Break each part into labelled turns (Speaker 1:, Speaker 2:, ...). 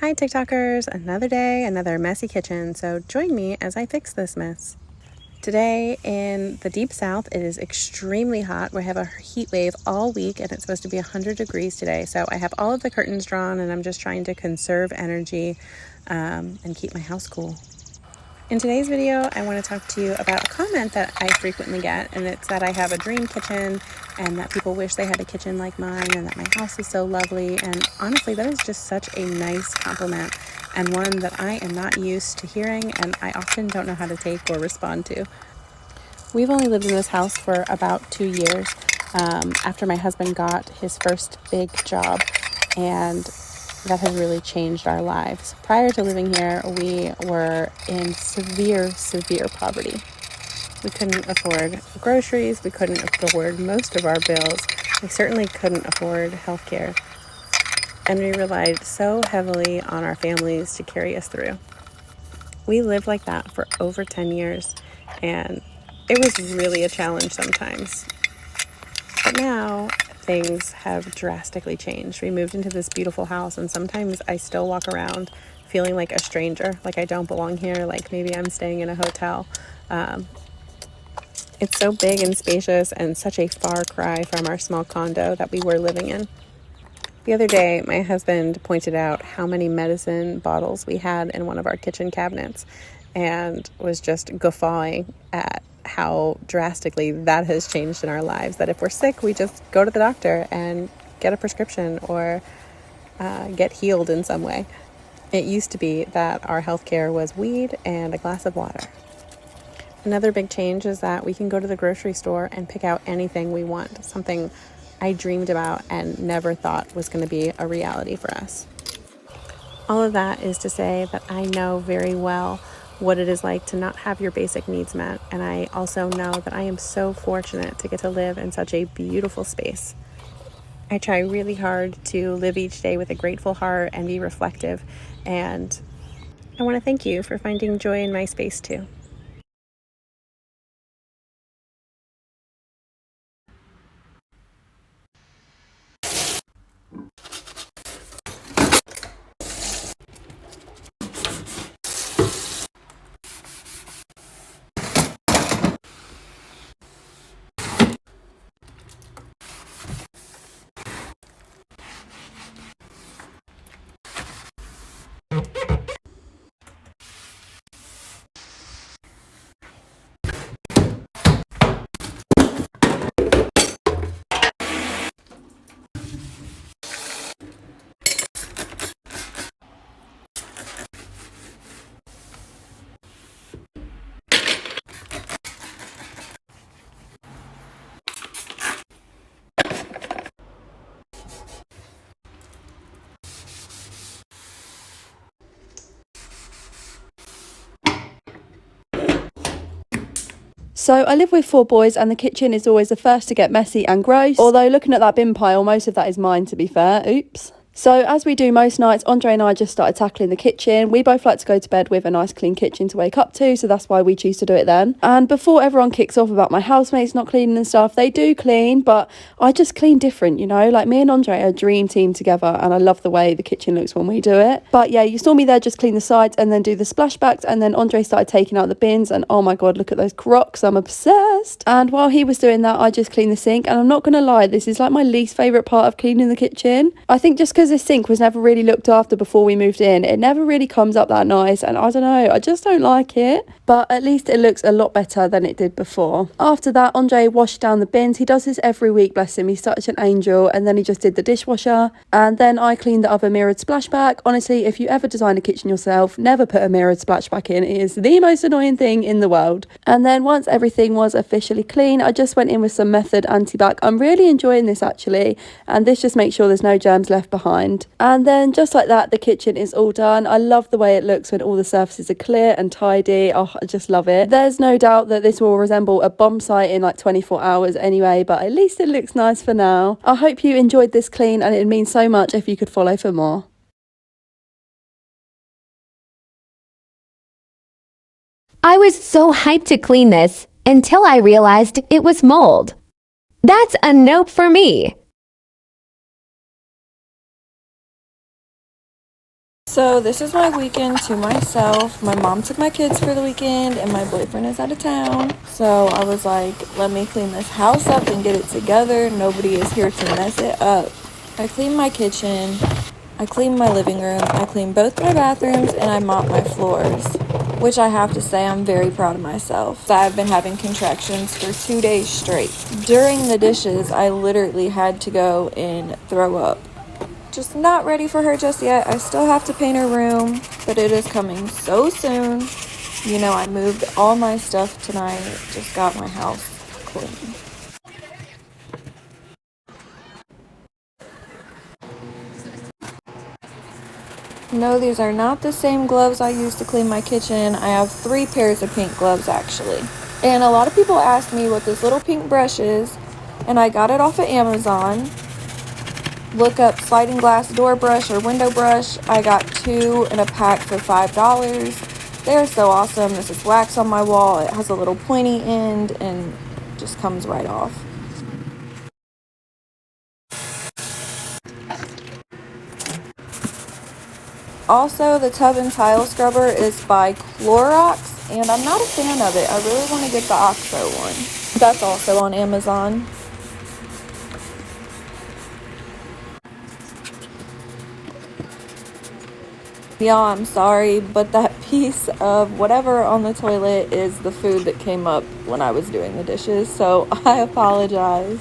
Speaker 1: Hi TikTokers, another day, another messy kitchen, so join me as I fix this mess. Today in the deep south, it is extremely hot. We have a heat wave all week and it's supposed to be 100 degrees today. So I have all of the curtains drawn and I'm just trying to conserve energy and keep my house cool. In today's video, I want to talk to you about a comment that I frequently get, and it's that I have a dream kitchen and that people wish they had a kitchen like mine and that my house is so lovely. And honestly, that is just such a nice compliment and one that I am not used to hearing and I often don't know how to take or respond to. We've only lived in this house for about 2 years after my husband got his first big job, and that has really changed our lives. Prior to living here, we were in severe poverty. We couldn't afford groceries. We couldn't afford most of our bills. We certainly couldn't afford healthcare. And we relied so heavily on our families to carry us through. We lived like that for over 10 years, and it was really a challenge sometimes. But now things have drastically changed. We moved into this beautiful house, and sometimes I still walk around feeling like a stranger, like I don't belong here, like maybe I'm staying in a hotel. It's so big and spacious and such a far cry from our small condo that we were living in. The other day, my husband pointed out how many medicine bottles we had in one of our kitchen cabinets and was just guffawing at how drastically that has changed in our lives. That if we're sick, we just go to the doctor and get a prescription or get healed in some way. It used to be that our healthcare was weed and a glass of water. Another big change is that we can go to the grocery store and pick out anything we want, something I dreamed about and never thought was going to be a reality for us. All of that is to say that I know very well what it is like to not have your basic needs met, and I also know that I am so fortunate to get to live in such a beautiful space. I try really hard to live each day with a grateful heart and be reflective, and I want to thank you for finding joy in my space too.
Speaker 2: So I live with 4 boys and the kitchen is always the first to get messy and gross. Although looking at that bin pile, most of that is mine, to be fair. Oops. So as we do most nights, Andre and I just started tackling the kitchen. We both like to go to bed with a nice clean kitchen to wake up to, so that's why we choose to do it then. And before everyone kicks off about my housemates not cleaning and stuff, they do clean, but I just clean different, you know? Like me and Andre are a dream team together and I love the way the kitchen looks when we do it. But yeah, you saw me there just clean the sides and then do the splashbacks, and then Andre started taking out the bins and oh my god, look at those crocs, I'm obsessed. And while he was doing that, I just cleaned the sink, and I'm not gonna lie, this is like my least favourite part of cleaning the kitchen. I think just because this sink was never really looked after before we moved in, it never really comes up that nice, and I don't know, I just don't like it. But at least it looks a lot better than it did before. After that, Andre washed down the bins. He does this every week, bless him, he's such an angel. And then he just did the dishwasher, and then I cleaned the other mirrored splashback. Honestly, if you ever design a kitchen yourself, never put a mirrored splashback in. It is the most annoying thing in the world. And then once everything was officially clean, I just went in with some Method Anti-Bac. I'm really enjoying this actually, and this just makes sure there's no germs left behind. And then just like that, the kitchen is all done. I love the way it looks when all the surfaces are clear and tidy. Oh, I just love it. There's no doubt that this will resemble a bomb site in like 24 hours anyway, but at least it looks nice for now. I hope you enjoyed this clean, and it means so much if you could follow for more.
Speaker 3: I was so hyped to clean this until I realized it was mold. That's a nope for me.
Speaker 2: So this is my weekend to myself. My mom took my kids for the weekend and my boyfriend is out of town. So I was like, let me clean this house up and get it together. Nobody is here to mess it up. I cleaned my kitchen, I cleaned my living room, I cleaned both my bathrooms, and I mopped my floors. Which I have to say I'm very proud of myself. I've been having contractions for 2 days straight. During the dishes, I literally had to go and throw up. Just not ready for her just yet. I still have to paint her room, but it is coming so soon. You know, I moved all my stuff tonight. Just got my house clean. No, these are not the same gloves I used to clean my kitchen. I have 3 pairs of pink gloves actually. And a lot of people ask me what this little pink brush is, and I got it off of Amazon. Look up sliding glass door brush or window brush. I got 2 in a pack for $5. They are so awesome. This is wax on my wall. It has a little pointy end and just comes right off. Also, the tub and tile scrubber is by Clorox, and I'm not a fan of it. I really want to get the OXO one. That's also on Amazon. Y'all, I'm sorry, but that piece of whatever on the toilet is the food that came up when I was doing the dishes, so I apologize.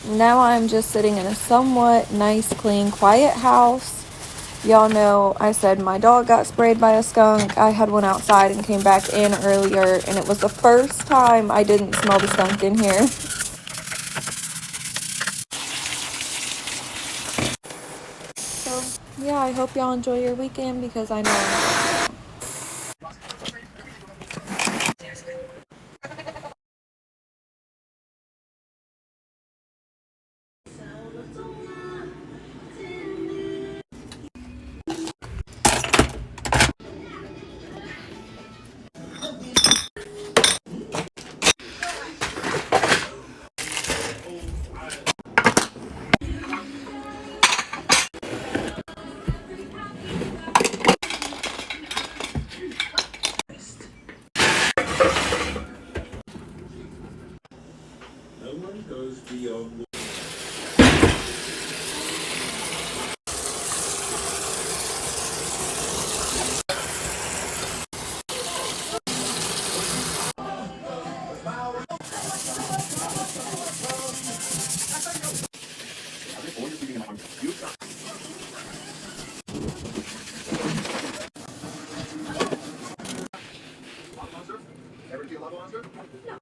Speaker 2: Now I'm just sitting in a somewhat nice, clean, quiet house. Y'all know I said my dog got sprayed by a skunk. I had one outside and came back in earlier, and it was the first time I didn't smell the skunk in here. So, yeah, I hope y'all enjoy your weekend because I know